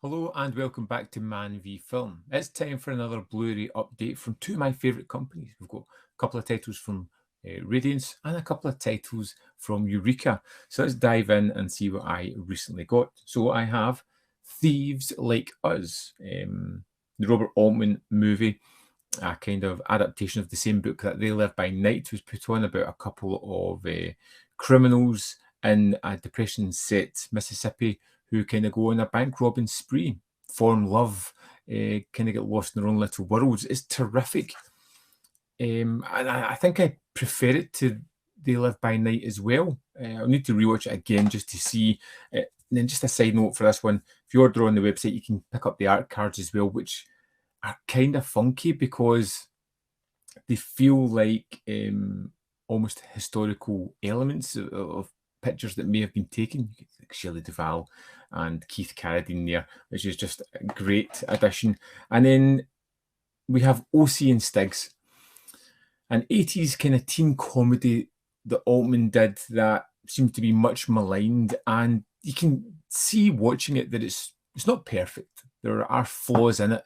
Hello and welcome back to ManVFilm. It's time for another Blu-ray update from two of my favourite companies. We've got a couple of titles from Radiance and a couple of titles from Eureka. So let's dive in and see what I recently got. So I have Thieves Like Us, the Robert Altman movie, a kind of adaptation of the same book that They Live by Night was put on about a couple of criminals in a depression-set Mississippi who kind of go on a bank robbing spree, form love, kind of get lost in their own little worlds. It's terrific. And I think I prefer it to They Live by Night as well. I'll need to rewatch it again just to see. And then just a side note for this one, if you order on the website, you can pick up the art cards as well, which are kind of funky because they feel like almost historical elements of pictures that may have been taken. Like Shelley Duvall and Keith Carradine there, which is just a great addition. And then we have OC and Stigs, an 80s kind of teen comedy that Altman did that seemed to be much maligned, and you can see watching it that it's not perfect. There are flaws in it,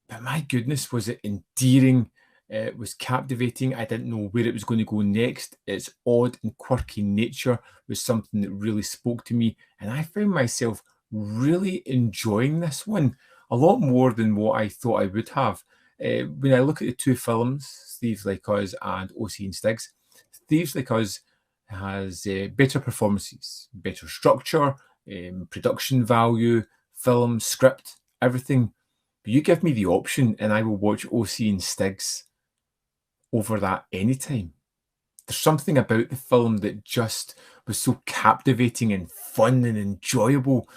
but my goodness, was it endearing. It was captivating. I didn't know where it was going to go next. Its odd and quirky nature was something that really spoke to me, and I found myself really enjoying this one a lot more than what I thought I would have. When I look at the two films, Thieves Like Us and OC and Stigs, Thieves Like Us has better performances, better structure, production value, film, script, everything. But you give me the option and I will watch OC and Stigs over that anytime. There's something about the film that just was so captivating and fun and enjoyable.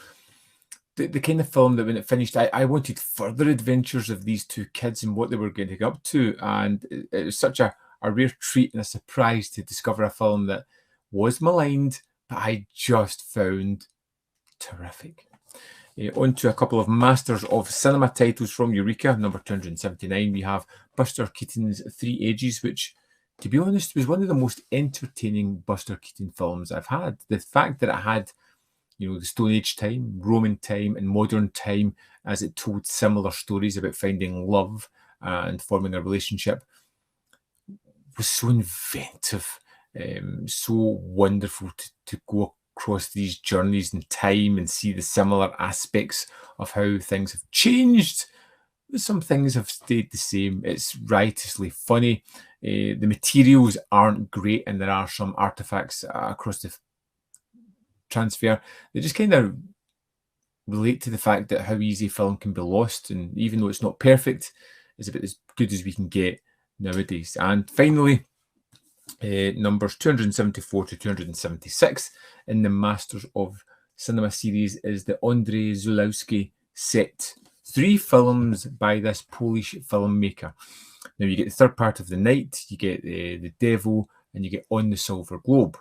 The kind of film that when it finished, I wanted further adventures of these two kids and what they were getting up to. And it was such a rare treat and a surprise to discover a film that was maligned, but I just found terrific. On to a couple of Masters of Cinema titles from Eureka. Number 279, we have Buster Keaton's Three Ages, which, to be honest, was one of the most entertaining Buster Keaton films I've had. The fact that it had, the Stone Age time, Roman time, and modern time, as it told similar stories about finding love and forming a relationship, was so inventive, so wonderful to go across these journeys in time and see the similar aspects of how things have changed. Some things have stayed the same. It's riotously funny. The materials aren't great, and there are some artifacts across the transfer they just kind of relate to the fact that how easy film can be lost, and even though it's not perfect, it's about as good as we can get nowadays. And finally, numbers 274 to 276 in the Masters of Cinema series is the Andrzej Zulawski set. 3 films by this Polish filmmaker. Now you get the third part of the night, you get The Devil, and you get On the Silver Globe.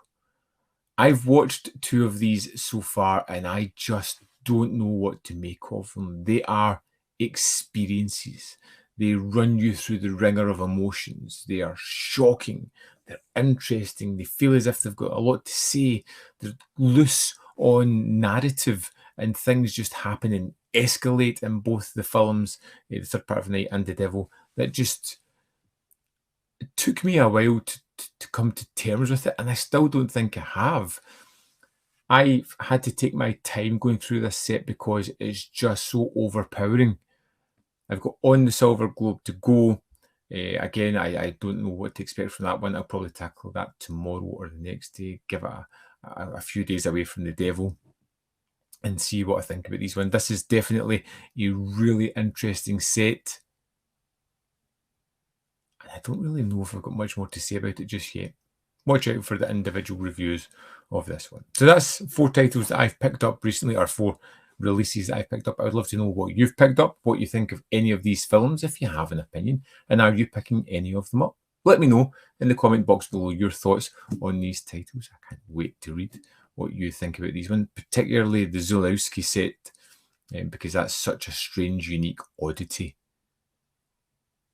I've watched 2 of these so far, and I just don't know what to make of them. They are experiences. They run you through the ringer of emotions. They are shocking. They're interesting. They feel as if they've got a lot to say. They're loose on narrative, and things just happen and escalate in both the films, the third part of the night and The Devil, that just it took me a while to come to terms with it, and I still don't think I have. I've had to take my time going through this set because it's just so overpowering. I've got On the Silver Globe to go. Again, I don't know what to expect from that one. I'll probably tackle that tomorrow or the next day, give it a few days away from The Devil and see what I think about these ones. This is definitely a really interesting set. And I don't really know if I've got much more to say about it just yet. Watch out for the individual reviews of this one. So that's 4 titles that I've picked up recently, or 4 releases that I've picked up. I would love to know what you've picked up, what you think of any of these films, if you have an opinion, and are you picking any of them up? Let me know in the comment box below your thoughts on these titles. I can't wait to read what you think about these ones, particularly the Zulawski set, because that's such a strange, unique oddity.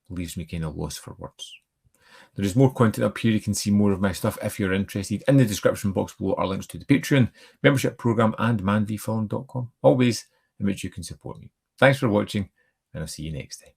Leaves me kind of lost for words. There is more content up here. You can see more of my stuff if you're interested. In the description box below are links to the Patreon, membership program, and manvfilm.com. Always in which you can support me. Thanks for watching, and I'll see you next time.